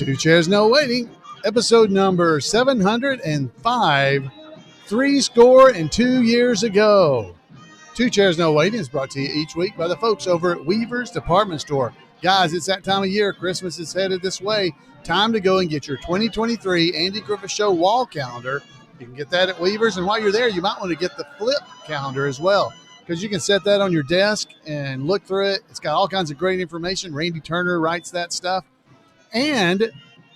Two Chairs No Waiting, episode number 705, 62 years ago. Two Chairs No Waiting is brought to you each week by the folks over at Weaver's Department Store. Guys, it's that time of year. Christmas is headed this way. Time to go and get your 2023 Andy Griffith Show wall calendar. You can get that at Weaver's, and while you're there, you might want to get the flip calendar as well, because you can set that on your desk and look through it. It's got all kinds of great information. Randy Turner writes that stuff. And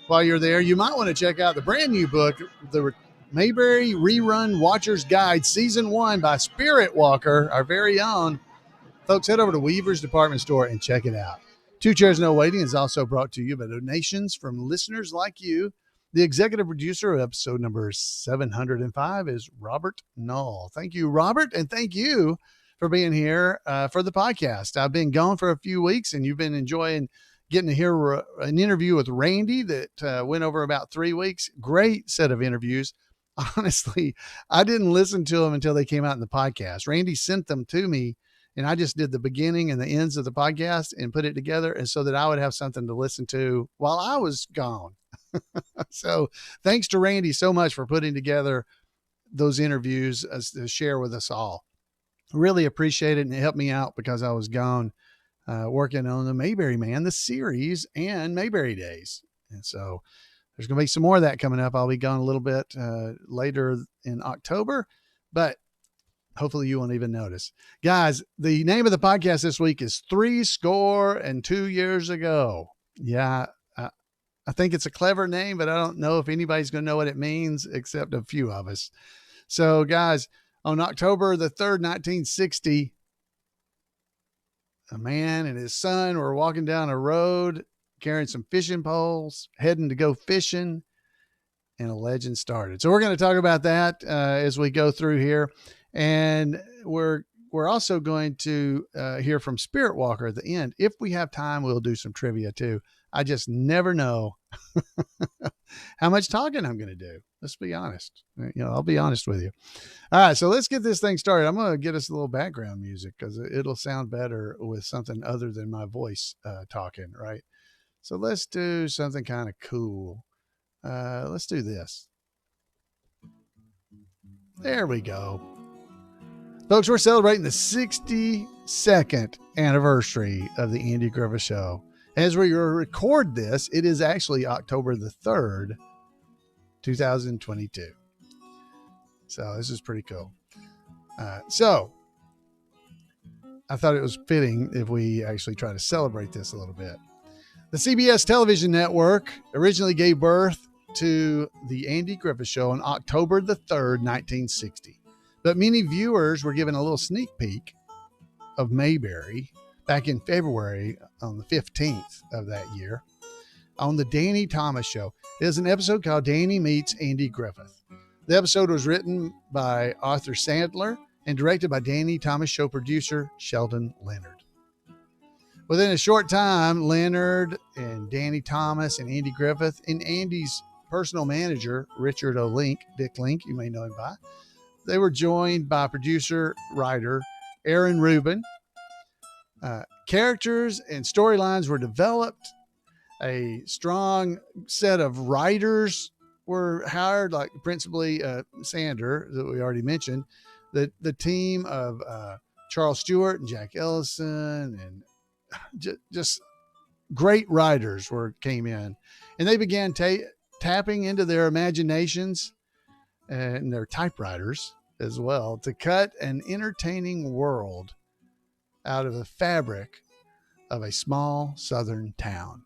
while you're there, you might want to check out the brand new book, The Mayberry Rerun Watcher's Guide, Season 1 by SpiritWalker, our very own. Folks, head over to Weaver's Department Store and check it out. Two Chairs No Waiting is also brought to you by donations from listeners like you. The executive producer of episode number 705 is Robert Null. Thank you, Robert, and thank you for being here for the podcast. I've been gone for a few weeks, and you've been enjoying getting to hear an interview with Randy that went over about 3 weeks. Great set of interviews. Honestly, I didn't listen to them until they came out in the podcast. Randy sent them to me, and I just did the beginning and the ends of the podcast and put it together, and so that I would have something to listen to while I was gone. So thanks to Randy so much for putting together those interviews to share with us all. Really appreciate it, and it helped me out because I was gone working on the Mayberry Man, the series, and Mayberry Days. And so there's going to be some more of that coming up. I'll be gone a little bit later in October, but hopefully you won't even notice. Guys, the name of the podcast this week is 62 years ago. Yeah, I think it's a clever name, but I don't know if anybody's going to know what it means except a few of us. So, guys, on October the 3rd, 1960, a man and his son were walking down a road carrying some fishing poles, heading to go fishing, and a legend started. So we're going to talk about that as we go through here. And we're also going to hear from SpiritWalker at the end. If we have time, we'll do some trivia too. I just never know how much talking I'm going to do. Let's be honest. I'll be honest with you. All right, so let's get this thing started. I'm going to get us a little background music because it'll sound better with something other than my voice talking, right? So let's do something kind of cool. Let's do this. There we go. Folks, we're celebrating the 62nd anniversary of the Andy Griffith Show. As we record this, it is actually October the 3rd, 2022. So this is pretty cool. So I thought it was fitting if we actually try to celebrate this a little bit. The CBS television network originally gave birth to the Andy Griffith Show on October the 3rd, 1960. But many viewers were given a little sneak peek of Mayberry back in February on the 15th of that year on the Danny Thomas Show. There's an episode called Danny Meets Andy Griffith. The episode was written by Arthur Sandler and directed by Danny Thomas Show producer Sheldon Leonard. Within a short time, Leonard and Danny Thomas and Andy Griffith and Andy's personal manager, Richard Dick Link, you may know him by, they were joined by producer, writer Aaron Rubin. Characters and storylines were developed. A strong set of writers were hired, like principally Sander, that we already mentioned. The team of Charles Stewart and Jack Ellison and just great writers came in. And they began tapping into their imaginations and their typewriters as well to cut an entertaining world out of the fabric of a small southern town.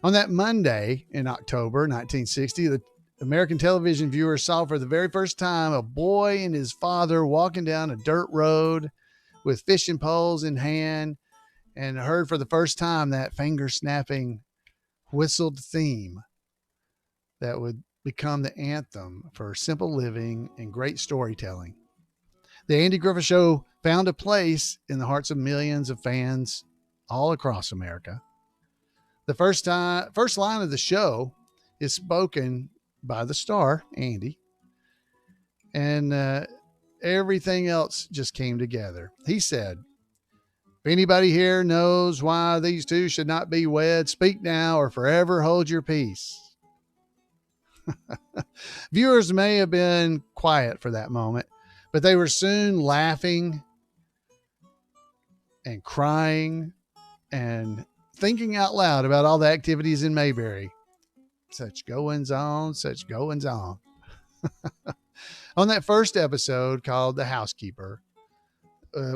On that Monday in October 1960, the American television viewers saw for the very first time a boy and his father walking down a dirt road with fishing poles in hand, and heard for the first time that finger-snapping whistled theme that would become the anthem for simple living and great storytelling. The Andy Griffith Show found a place in the hearts of millions of fans all across America. The first line of the show is spoken by the star, Andy, and everything else just came together. He said, If anybody here knows why these two should not be wed, speak now or forever hold your peace. Viewers may have been quiet for that moment, but they were soon laughing and crying and thinking out loud about all the activities in Mayberry. Such goings on, such goings on. On that first episode called The Housekeeper,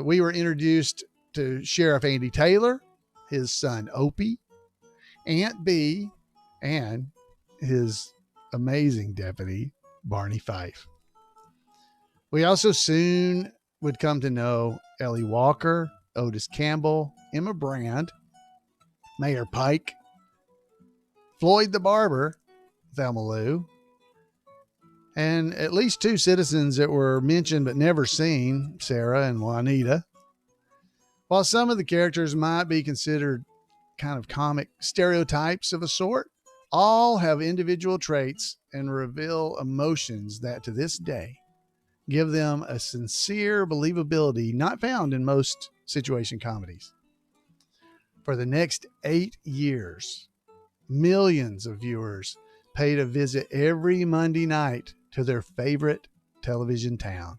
we were introduced to Sheriff Andy Taylor, his son Opie, Aunt Bee, and his amazing deputy, Barney Fife. We also soon would come to know Ellie Walker, Otis Campbell, Emma Brand, Mayor Pike, Floyd the Barber, Thelma Lou, and at least two citizens that were mentioned but never seen, Sarah and Juanita. While some of the characters might be considered kind of comic stereotypes of a sort, all have individual traits and reveal emotions that to this day give them a sincere believability not found in most situation comedies. For the next 8 years, millions of viewers paid a visit every Monday night to their favorite television town.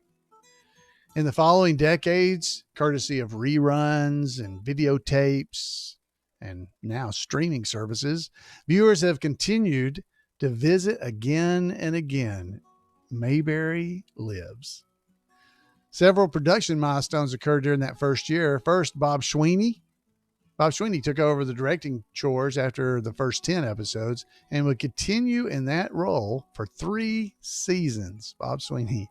In the following decades, courtesy of reruns and videotapes and now streaming services, viewers have continued to visit again and again. Mayberry lives. Several production milestones occurred during that first year. First, Bob Sweeney took over the directing chores after the first 10 episodes and would continue in that role for 3 seasons. Bob Sweeney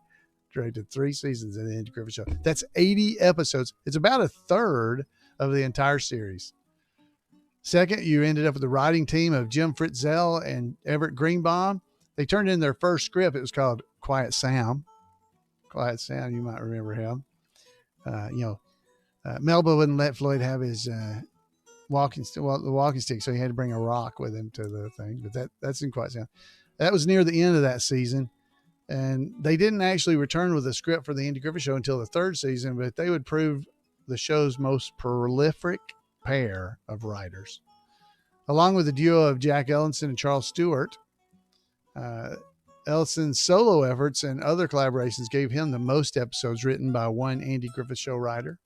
directed 3 seasons of the Andy Griffith Show. That's 80 episodes. It's about a third of the entire series. Second, you ended up with the writing team of Jim Fritzell and Everett Greenbaum. They turned in their first script. It was called Quiet Sam. Quiet Sam, you might remember him. Melba wouldn't let Floyd have his walking stick, so he had to bring a rock with him to the thing. But that's in Quiet Sam. That was near the end of that season. And they didn't actually return with a script for the Andy Griffith Show until the 3rd season, but they would prove the show's most prolific pair of writers. Along with the duo of Jack Ellison and Charles Stewart, Ellison's solo efforts and other collaborations gave him the most episodes written by one Andy Griffith Show writer.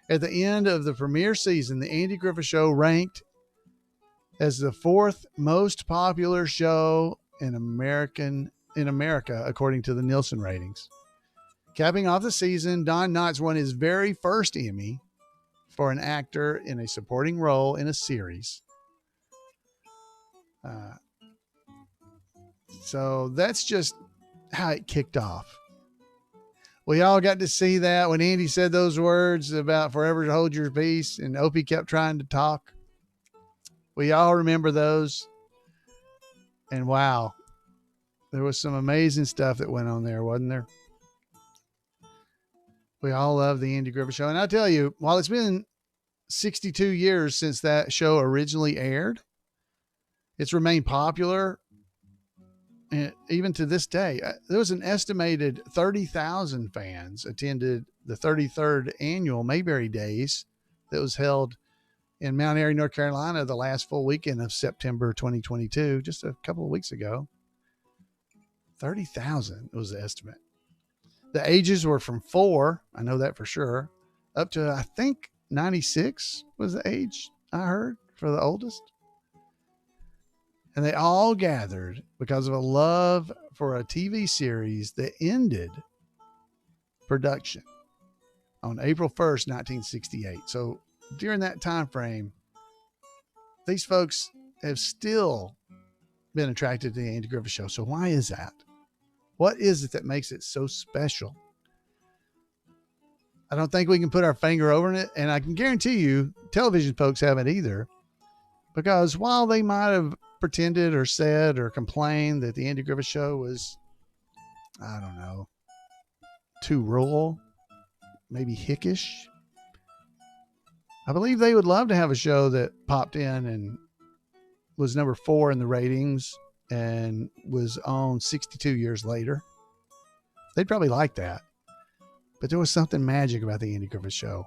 At the end of the premiere season, the Andy Griffith Show ranked as the 4th most popular show in America, according to the Nielsen ratings. Capping off the season, Don Knotts won his very first Emmy for an actor in a supporting role in a series. So that's just how it kicked off. We all got to see that when Andy said those words about forever to hold your peace and Opie kept trying to talk. We all remember those. And wow, there was some amazing stuff that went on there, wasn't there? We all love the Andy Griffith Show. And I'll tell you, while it's been 62 years since that show originally aired, it's remained popular. And even to this day, there was an estimated 30,000 fans attended the 33rd Annual Mayberry Days that was held in Mount Airy, North Carolina, the last full weekend of September 2022, just a couple of weeks ago. 30,000 was the estimate. The ages were from 4, I know that for sure, up to, I think, 96 was the age I heard for the oldest. And they all gathered because of a love for a TV series that ended production on April 1st, 1968. So during that time frame, these folks have still been attracted to the Andy Griffith Show. So why is that? What is it that makes it so special? I don't think we can put our finger over it. And I can guarantee you, television folks haven't either. Because while they might have pretended or said or complained that the Andy Griffith Show was, I don't know, too rural, maybe hickish, I believe they would love to have a show that popped in and was number 4 in the ratings and was on 62 years later. They'd probably like that. But there was something magic about the Andy Griffith Show.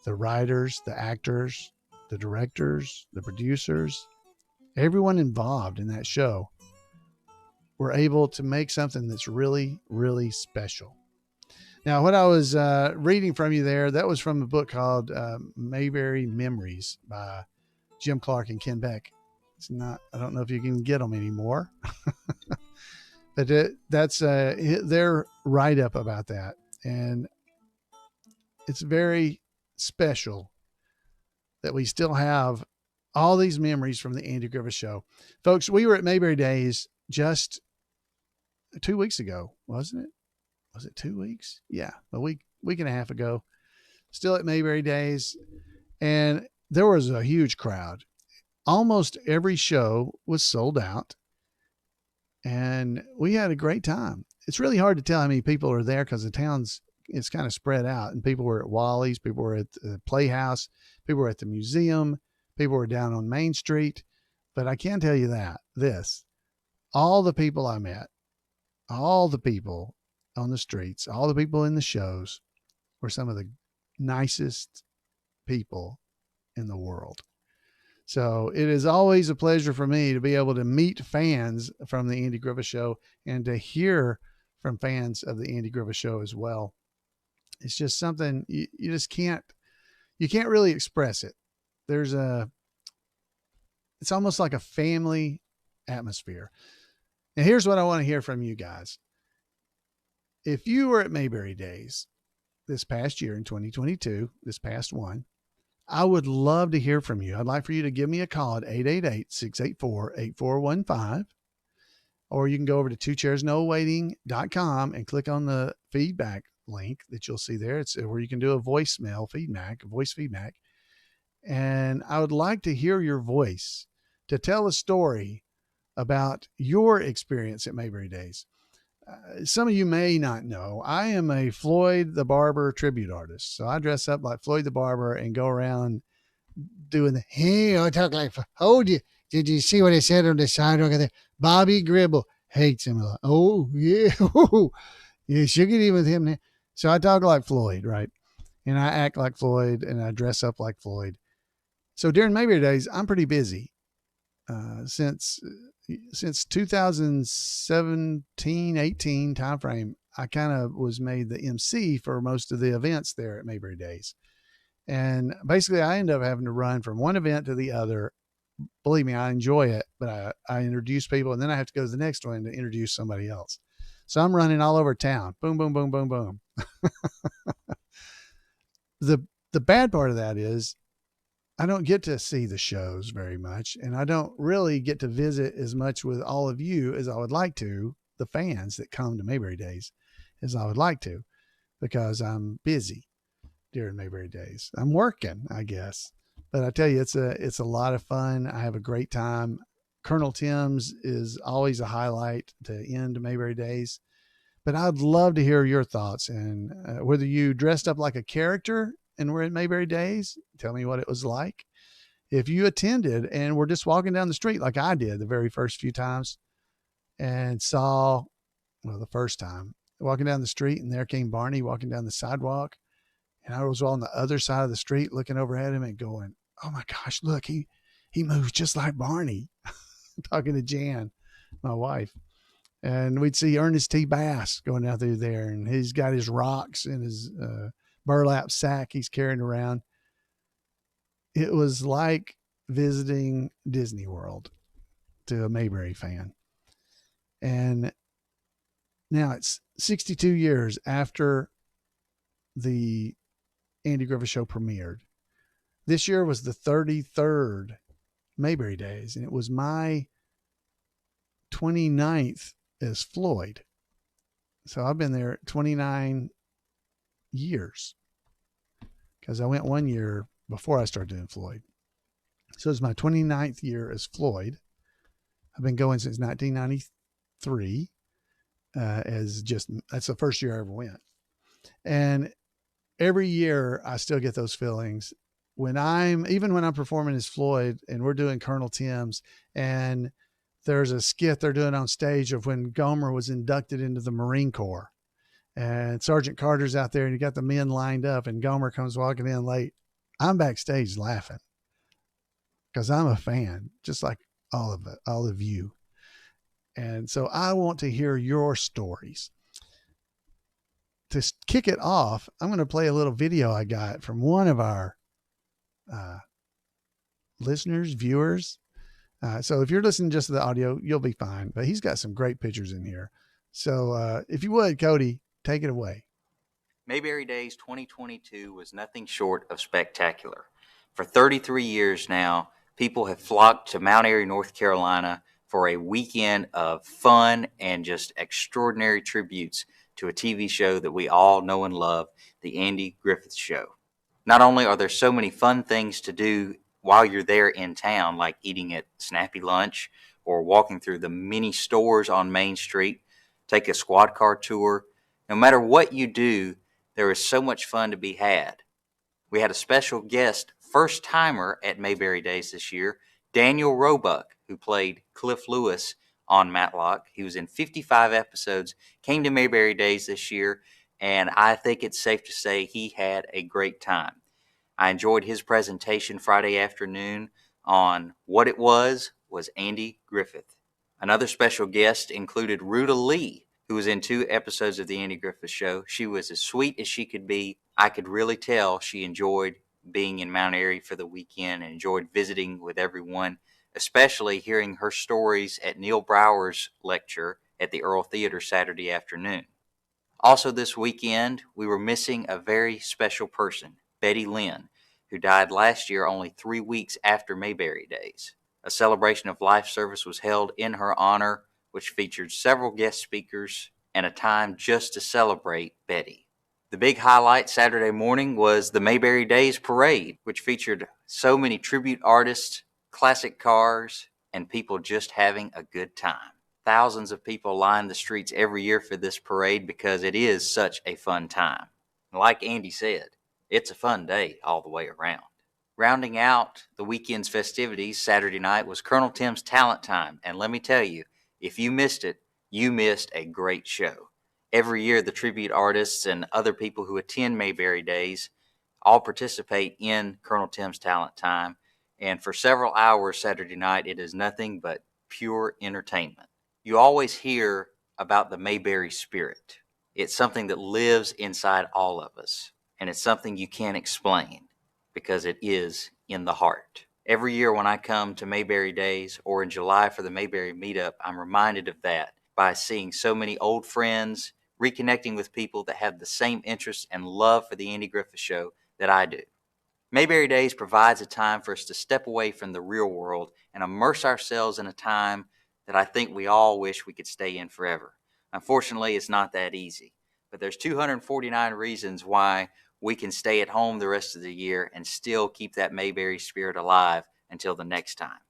the writers, the actors, the directors, the producers, everyone involved in that show were able to make something that's really, really special. Now, what I was reading from you there, that was from a book called Mayberry Memories by Jim Clark and Ken Beck. It's not, I don't know if you can get them anymore, but that's their write-up about that. And it's very special that we still have all these memories from the Andy Griffith Show. Folks, we were at Mayberry Days just 2 weeks ago, wasn't it? Was it 2 weeks? Yeah, a week and a half ago. Still at Mayberry Days. And there was a huge crowd. Almost every show was sold out. And we had a great time. It's really hard to tell how many people are there because the town's, it's kind of spread out. And people were at Wally's, people were at the Playhouse, people were at the museum, people were down on Main Street. But I can tell you all the people I met, all the people on the streets, all the people in the shows were some of the nicest people in the world. So it is always a pleasure for me to be able to meet fans from the Andy Griffith Show and to hear from fans of the Andy Griffith Show as well. It's just something you just can't really express it. It's almost like a family atmosphere. Now here's what I want to hear from you guys. If you were at Mayberry Days this past year in 2022, this past one, I would love to hear from you. I'd like for you to give me a call at 888-684-8415, or you can go over to twochairsnowaiting.com and click on the feedback link that you'll see there. It's where you can do a voice feedback. And I would like to hear your voice to tell a story about your experience at Mayberry Days. Some of you may not know, I am a Floyd the Barber tribute artist. So I dress up like Floyd the Barber and go around doing the, hey, I talk like, oh, did you see what I said on the sidewalk there? Bobby Gribble hates him a lot. Oh, yeah. Yeah, she'll get even with him now. So I talk like Floyd, right? And I act like Floyd and I dress up like Floyd. So during Mayberry Days, I'm pretty busy. Since 2017-18 timeframe, I kind of was made the MC for most of the events there at Mayberry Days. And basically I end up having to run from one event to the other. Believe me, I enjoy it, but I introduce people and then I have to go to the next one to introduce somebody else. So I'm running all over town. Boom, boom, boom, boom, boom. The bad part of that is I don't get to see the shows very much, and I don't really get to visit as much with all of you as I would like to, the fans that come to Mayberry Days, as I would like to, because I'm busy during Mayberry Days. I'm working, I guess. But I tell you, it's a lot of fun. I have a great time. Colonel Tim's is always a highlight to end Mayberry Days. But I'd love to hear your thoughts, and whether you dressed up like a character and we're at Mayberry Days, tell me what it was like. If you attended and were just walking down the street like I did the very first few times and saw, well, the first time walking down the street and there came Barney walking down the sidewalk and I was on the other side of the street looking over at him and going, oh my gosh, look, he moves just like Barney. Talking to Jan, my wife. And we'd see Ernest T. Bass going out through there and he's got his rocks in his burlap sack he's carrying around. It was like visiting Disney World to a Mayberry fan. And now it's 62 years after the Andy Griffith Show premiered. This year was the 33rd Mayberry Days, and it was my 29th as Floyd. So I've been there 29 years because I went 1 year before I started doing Floyd. So it's my 29th year as Floyd. I've been going since 1993 that's the first year I ever went. And every year I still get those feelings even when I'm performing as Floyd and we're doing Colonel Tim's and there's a skit they're doing on stage of when Gomer was inducted into the Marine Corps and Sergeant Carter's out there and you got the men lined up and Gomer comes walking in late I'm backstage laughing because I'm a fan, just like all of you. And so I want to hear your stories. To kick it off, I'm going to play a little video I got from one of our listeners, viewers. So if you're listening just to the audio, you'll be fine. But he's got some great pictures in here. So if you would, Cody, take it away. Mayberry Days 2022 was nothing short of spectacular. For 33 years now, people have flocked to Mount Airy, North Carolina for a weekend of fun and just extraordinary tributes to a TV show that we all know and love, the Andy Griffith Show. Not only are there so many fun things to do while you're there in town, like eating at Snappy Lunch or walking through the many stores on Main Street, take a squad car tour. No matter what you do, there is so much fun to be had. We had a special guest, first-timer at Mayberry Days this year, Daniel Roebuck, who played Cliff Lewis on Matlock. He was in 55 episodes, came to Mayberry Days this year, and I think it's safe to say he had a great time. I enjoyed his presentation Friday afternoon on what it was Andy Griffith. Another special guest included Ruta Lee, who was in 2 episodes of the Andy Griffith Show. She was as sweet as she could be. I could really tell she enjoyed being in Mount Airy for the weekend and enjoyed visiting with everyone, especially hearing her stories at Neil Brower's lecture at the Earl Theater Saturday afternoon. Also this weekend, we were missing a very special person, Betty Lynn, who died last year only 3 weeks after Mayberry Days. A celebration of life service was held in her honor, which featured several guest speakers and a time just to celebrate Betty. The big highlight Saturday morning was the Mayberry Days Parade, which featured so many tribute artists, classic cars, and people just having a good time. Thousands of people line the streets every year for this parade because it is such a fun time. Like Andy said, it's a fun day all the way around. Rounding out the weekend's festivities, Saturday night was Colonel Tim's Talent Time, and let me tell you, if you missed it, you missed a great show. Every year, the tribute artists and other people who attend Mayberry Days all participate in Colonel Tim's Talent Time, and for several hours Saturday night, it is nothing but pure entertainment. You always hear about the Mayberry spirit. It's something that lives inside all of us, and it's something you can't explain because it is in the heart. Every year when I come to Mayberry Days or in July for the Mayberry Meetup, I'm reminded of that by seeing so many old friends, reconnecting with people that have the same interests and love for the Andy Griffith Show that I do. Mayberry Days provides a time for us to step away from the real world and immerse ourselves in a time that I think we all wish we could stay in forever. Unfortunately, it's not that easy, but there's 249 reasons why we can stay at home the rest of the year and still keep that Mayberry spirit alive until the next time.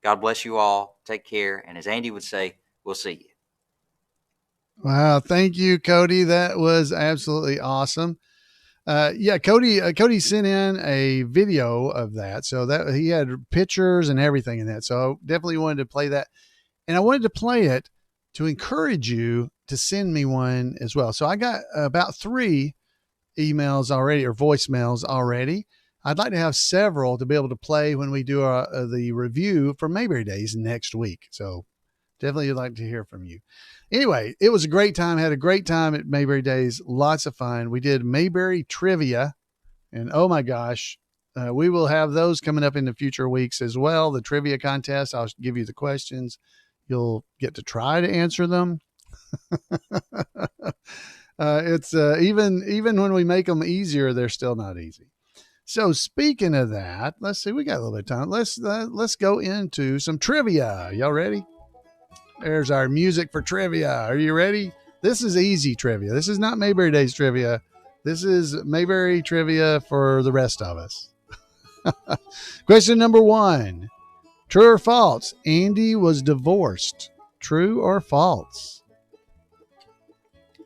God bless you all. Take care. And as Andy would say, we'll see you. Wow. Thank you, Cody. That was absolutely awesome. Cody sent in a video of that. So that he had pictures and everything in that. So definitely wanted to play that. And I wanted to play it to encourage you to send me one as well. So I got about 3 emails already or voicemails already. I'd like to have several to be able to play when we do the review for Mayberry Days next week. So definitely would like to hear from you. Anyway, it was a great time. Had a great time at Mayberry Days. Lots of fun. We did Mayberry trivia, and oh my gosh, we will have those coming up in the future weeks as well. The trivia contest. I'll give you the questions. You'll get to try to answer them. It's even when we make them easier, they're still not easy. So speaking of that, let's see, we got a little bit of time. Let's go into some trivia. Y'all ready? There's our music for trivia. Are you ready? This is easy trivia. This is not Mayberry Days trivia. This is Mayberry trivia for the rest of us. Question number 1. True or false? Andy was divorced. True or false?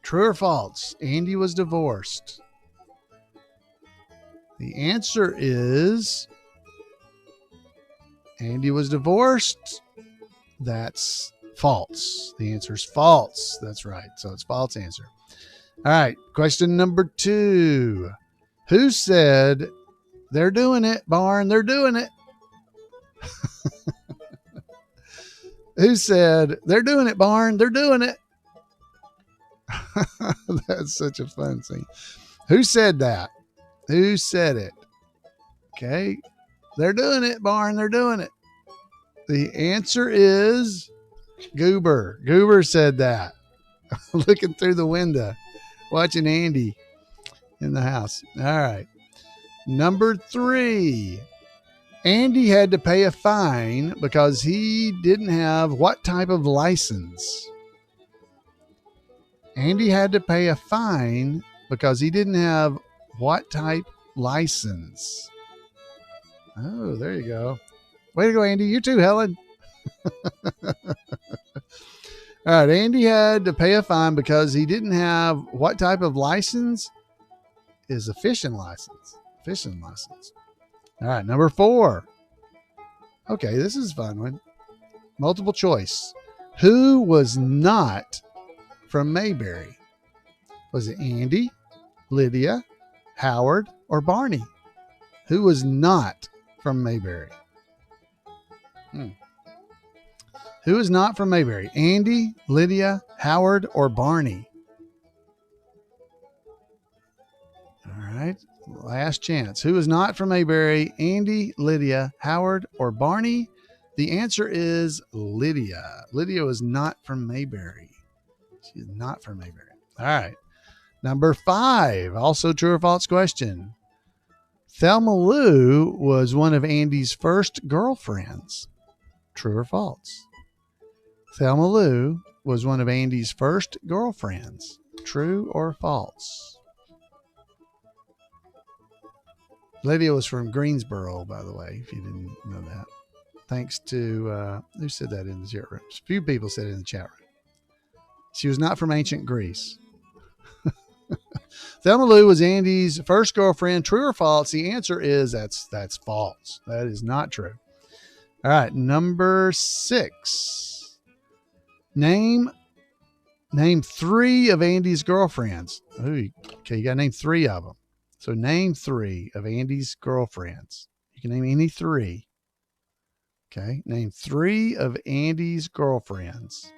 True or false? Andy was divorced. The answer is Andy was divorced. That's false. The answer is false. That's right. So it's false answer. All right. Question number 2. Who said They're doing it, Barn. They're doing it. Who said, they're doing it, Barn? They're doing it. That's such a fun scene. Who said that? Who said it? Okay. They're doing it, Barn. They're doing it. The answer is Goober. Goober said that. Looking through the window, watching Andy in the house. All right. Number 3. Andy had to pay a fine because he didn't have what type of license? Andy had to pay a fine because he didn't have what type license? Oh, there you go. Way to go, Andy. You too, Helen. All right. Andy had to pay a fine because he didn't have what type of license? Is a fishing license. Fishing license. All right. Number 4. Okay. This is a fun one. Multiple choice. Who was not from Mayberry? Was it Andy, Lydia, Howard, or Barney? Who was not from Mayberry? Who is not from Mayberry? Andy, Lydia, Howard, or Barney? All right. Last chance. Who is not from Mayberry? Andy, Lydia, Howard, or Barney? The answer is Lydia. Lydia was not from Mayberry. She is not from Mayberry. All right. Number 5. Also true or false question. Thelma Lou was one of Andy's first girlfriends. True or false? Thelma Lou was one of Andy's first girlfriends. True or false? Lydia was from Greensboro, by the way, if you didn't know that. Thanks to, who said that in the chat room? A few people said it in the chat room. She was not from ancient Greece. Thelma Lou was Andy's first girlfriend. True or false? The answer is that's false. That is not true. All right. Number 6. Name 3 of Andy's girlfriends. Ooh, okay. You got to name 3 of them. So name 3 of Andy's girlfriends. You can name any 3. Okay. Name 3 of Andy's girlfriends.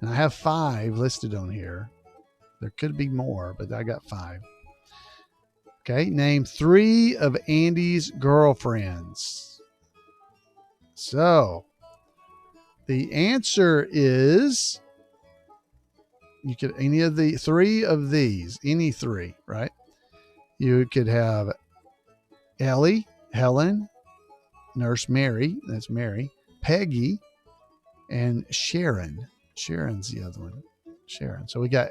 And I have 5 listed on here. There could be more, but I got 5. Okay. Name 3 of Andy's girlfriends. So the answer is you could any of the 3 of these, any 3, right? You could have Ellie, Helen, Nurse Mary, that's Mary, Peggy, and Sharon. Sharon's the other one. Sharon. So we got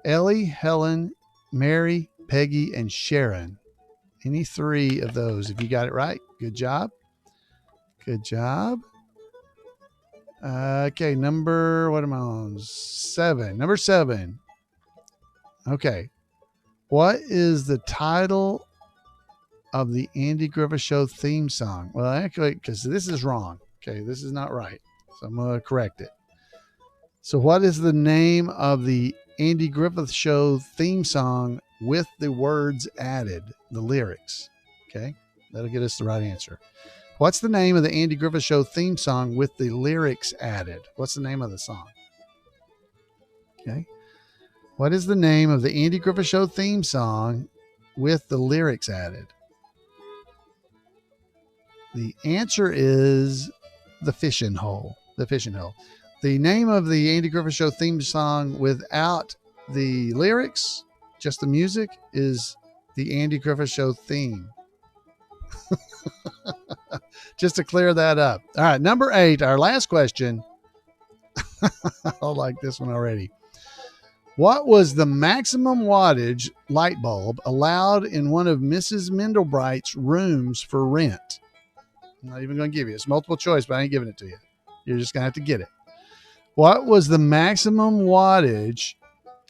Ellie, Helen, Mary, Peggy, and Sharon. Any 3 of those. If you got it right, good job. Good job. Okay, what am I on? 7. Number 7. Okay. What is the title of the Andy Griffith Show theme song? Well, actually, because this is wrong. Okay, this is not right. So I'm going to correct it. So what is the name of the Andy Griffith Show theme song with the words added, the lyrics? Okay, that'll get us the right answer. What's the name of the Andy Griffith Show theme song with the lyrics added? What's the name of the song? Okay. What is the name of the Andy Griffith Show theme song with the lyrics added? The answer is The Fishing Hole. The Fishing Hole. The name of the Andy Griffith Show theme song without the lyrics, just the music, is the Andy Griffith Show theme. Just to clear that up. All right, number 8, our last question. I like this one already. What was the maximum wattage light bulb allowed in one of Mrs. Mendelbright's rooms for rent? I'm not even going to give you. It's multiple choice, but I ain't giving it to you. You're just going to have to get it. What was the maximum wattage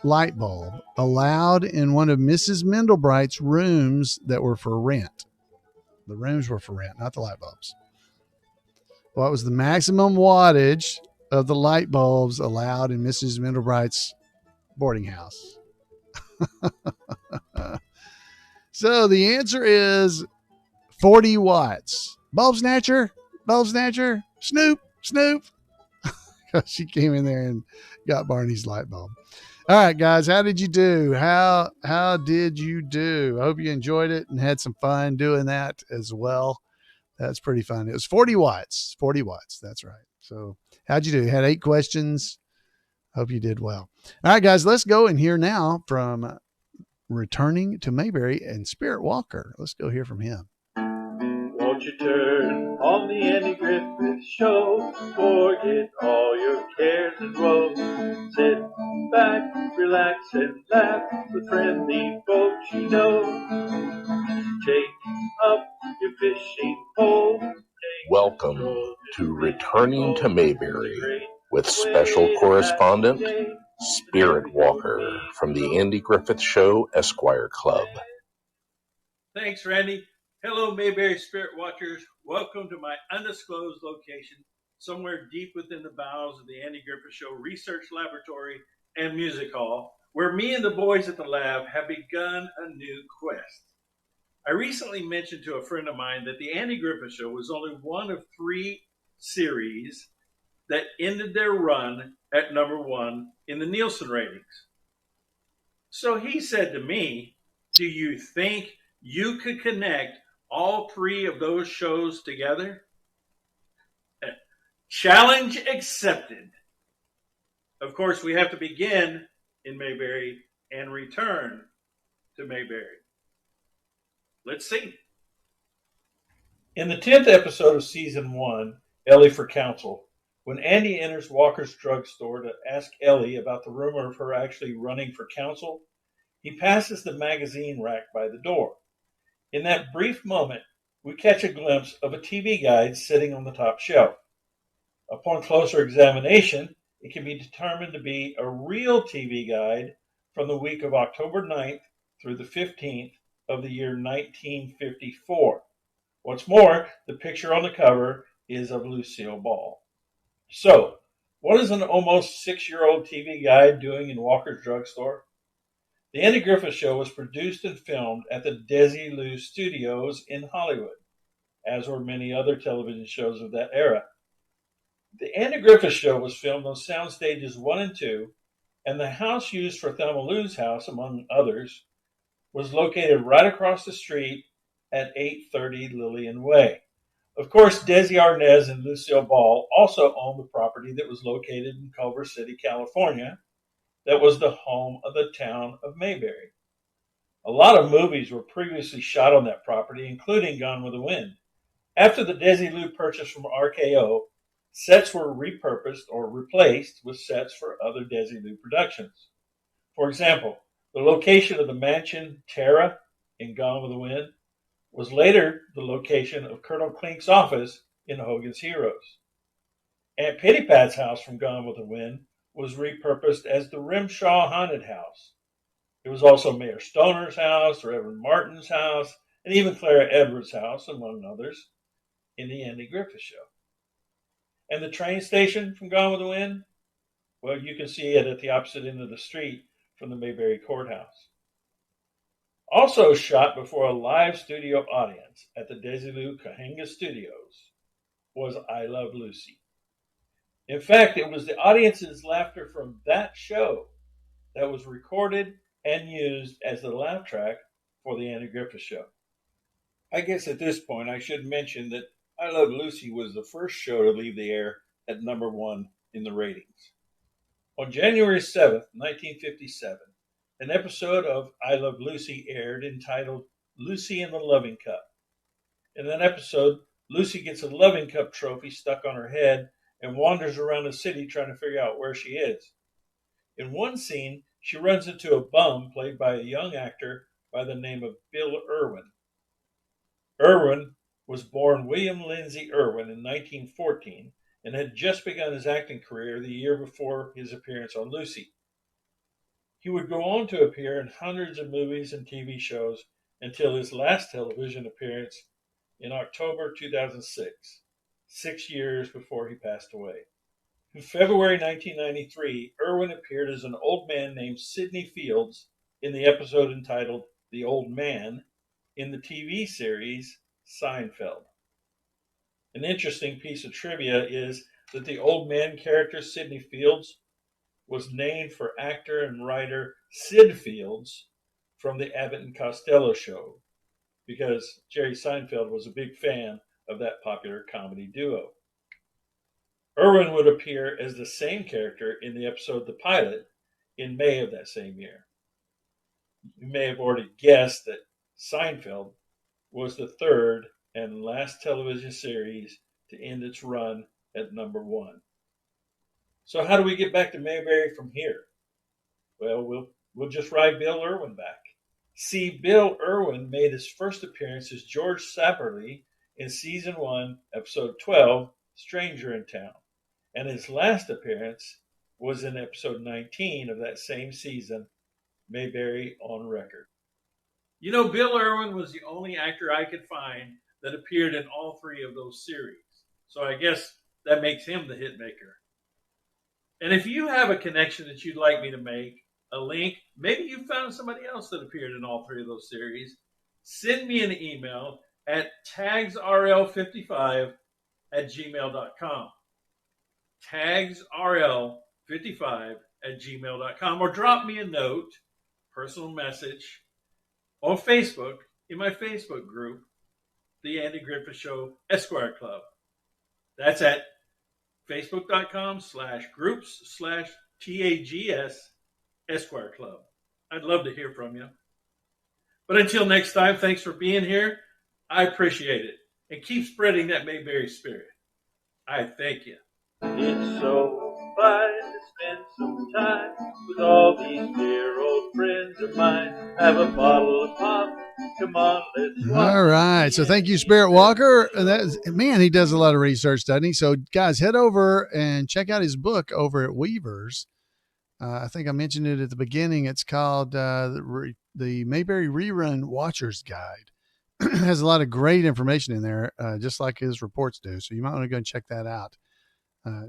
light bulb allowed in one of Mrs. Mendelbright's rooms that were for rent? The rooms were for rent, not the light bulbs. What was the maximum wattage of the light bulbs allowed in Mrs. Mendelbright's boarding house? So the answer is 40 watts. Bulb snatcher, Snoop. She came in there and got Barney's light bulb. All right, guys, how did you do? How did you do? I hope you enjoyed it and had some fun doing that as well. That's pretty fun. It was 40 watts. 40 watts. That's right. So how'd you do? You had 8 questions. Hope you did well. All right, guys, let's go and hear now from returning to Mayberry and SpiritWalker. Let's go hear from him. Won't you turn on the Andy Griffith Show? Forget all your cares and woes. Sit back, relax, and laugh with friendly folks you know. Take up your fishing pole. Welcome to Returning to Mayberry with special correspondent SpiritWalker from the Andy Griffith Show Esquire Club. Thanks, Randy. Hello, Mayberry Spirit Watchers. Welcome to my undisclosed location, somewhere deep within the bowels of the Andy Griffith Show Research Laboratory and Music Hall, where me and the boys at the lab have begun a new quest. I recently mentioned to a friend of mine that the Andy Griffith Show was only one of 3 series that ended their run at number 1 in the Nielsen ratings. So he said to me, do you think you could connect all 3 of those shows together? Challenge accepted. Of course, we have to begin in Mayberry and return to Mayberry. Let's see. In the 10th episode of Season 1, Ellie for Counsel, when Andy enters Walker's drugstore to ask Ellie about the rumor of her actually running for council, he passes the magazine rack by the door. In that brief moment, we catch a glimpse of a TV guide sitting on the top shelf. Upon closer examination, it can be determined to be a real TV guide from the week of October 9th through the 15th of the year 1954. What's more, the picture on the cover is of Lucille Ball. So, what is an almost 6-year-old TV guide doing in Walker's drugstore? The Andy Griffith Show was produced and filmed at the Desilu Studios in Hollywood, as were many other television shows of that era. The Andy Griffith Show was filmed on sound stages 1 and 2, and the house used for Thelma Lou's house, among others, was located right across the street at 830 Lillian Way. Of course, Desi Arnaz and Lucille Ball also owned the property that was located in Culver City, California, that was the home of the town of Mayberry. A lot of movies were previously shot on that property, including Gone with the Wind. After the Desilu purchase from RKO, sets were repurposed or replaced with sets for other Desilu productions. For example, the location of the mansion Terra in Gone with the Wind was later the location of Colonel Klink's office in Hogan's Heroes. Aunt Pitty Pat's house from Gone with the Wind was repurposed as the Rimshaw Haunted House. It was also Mayor Stoner's house, Reverend Martin's house, and even Clara Edwards' house, among others, in the Andy Griffith Show. And the train station from Gone with the Wind? Well, you can see it at the opposite end of the street from the Mayberry Courthouse. Also shot before a live studio audience at the Desilu Cahuenga Studios was I Love Lucy. In fact, it was the audience's laughter from that show that was recorded and used as the laugh track for the Andy Griffith Show. I guess at this point I should mention that I Love Lucy was the first show to leave the air at number 1 in the ratings. On January 7th, 1957, an episode of I Love Lucy aired entitled Lucy and the Loving Cup. In that episode, Lucy gets a loving cup trophy stuck on her head and wanders around the city trying to figure out where she is. In one scene, she runs into a bum played by a young actor by the name of Bill Irwin. Irwin was born William Lindsay Irwin in 1914 and had just begun his acting career the year before his appearance on Lucy. He would go on to appear in hundreds of movies and TV shows until his last television appearance in October 2006, 6 years before he passed away. In February 1993, Irwin appeared as an old man named Sidney Fields in the episode entitled The Old Man in the TV series Seinfeld. An interesting piece of trivia is that the old man character Sidney Fields was named for actor and writer Sid Fields from the Abbott and Costello show, because Jerry Seinfeld was a big fan of that popular comedy duo. Irwin would appear as the same character in the episode The Pilot in May of that same year. You may have already guessed that Seinfeld was the third and last television series to end its run at number one. So how do we get back to Mayberry from here? Well, we'll just ride Bill Irwin back. See, Bill Irwin made his first appearance as George Sapperly in Season 1, Episode 12, Stranger in Town. And his last appearance was in Episode 19 of that same season, Mayberry on Record. You know, Bill Irwin was the only actor I could find that appeared in all three of those series. So I guess that makes him the hit maker. And if you have a connection that you'd like me to make, a link, maybe you found somebody else that appeared in all three of those series, send me an email at tagsrl55@gmail.com. tagsrl55@gmail.com, or drop me a note, personal message, on Facebook in my Facebook group, The Andy Griffith Show Esquire Club. That's at facebook.com/groups/TAGS Esquire Club. I'd love to hear from you. But until next time, thanks for being here. I appreciate it. And keep spreading that Mayberry spirit. I thank you. It's so fine to spend some time with all these dear old friends of mine. Have a bottle of pop. Come on, let's walk. All right. So thank you, SpiritWalker. Man, he does a lot of research, doesn't he? So guys, head over and check out his book over at Weavers. I think I mentioned it at the beginning. It's called the Mayberry Rerun Watcher's Guide. It has a lot of great information in there, just like his reports do. So you might want to go and check that out.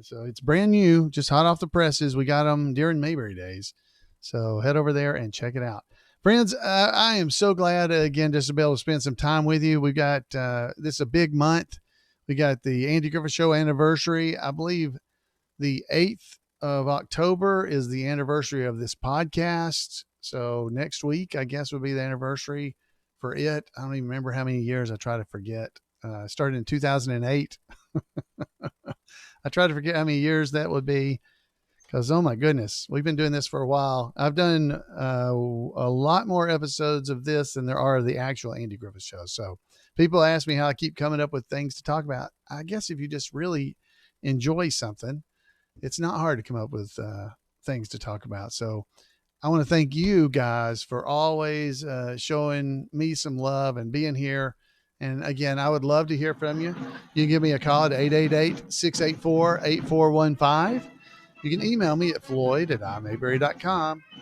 So it's brand new, just hot off the presses. We got them during Mayberry Days. So head over there and check it out. Friends, I am so glad, again, just to be able to spend some time with you. We've got, this is a big month. We got the Andy Griffith Show anniversary. I believe the 8th of October is the anniversary of this podcast. So next week, I guess, would be the anniversary for it. I don't even remember how many years. I try to forget. Started in 2008. I try to forget how many years that would be, because, oh my goodness, we've been doing this for a while. I've done a lot more episodes of this than there are of the actual Andy Griffith Show. So people ask me how I keep coming up with things to talk about. I guess if you just really enjoy something, it's not hard to come up with things to talk about. So I want to thank you guys for always showing me some love and being here. And again, I would love to hear from you. You can give me a call at 888-684-8415. You can email me at floyd@imayberry.com. I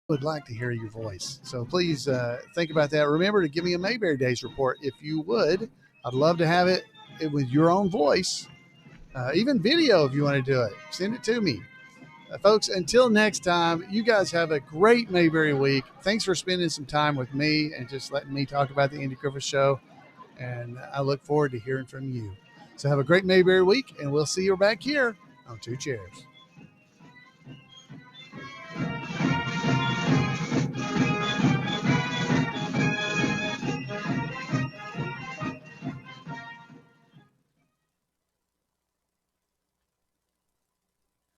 would like to hear your voice. So please think about that. Remember to give me a Mayberry Days report if you would. I'd love to have it with your own voice. Even video if you want to do it. Send it to me. Folks, until next time, you guys have a great Mayberry week. Thanks for spending some time with me and just letting me talk about the Andy Griffith Show. And I look forward to hearing from you. So have a great Mayberry week, and we'll see you back here on Two Chairs.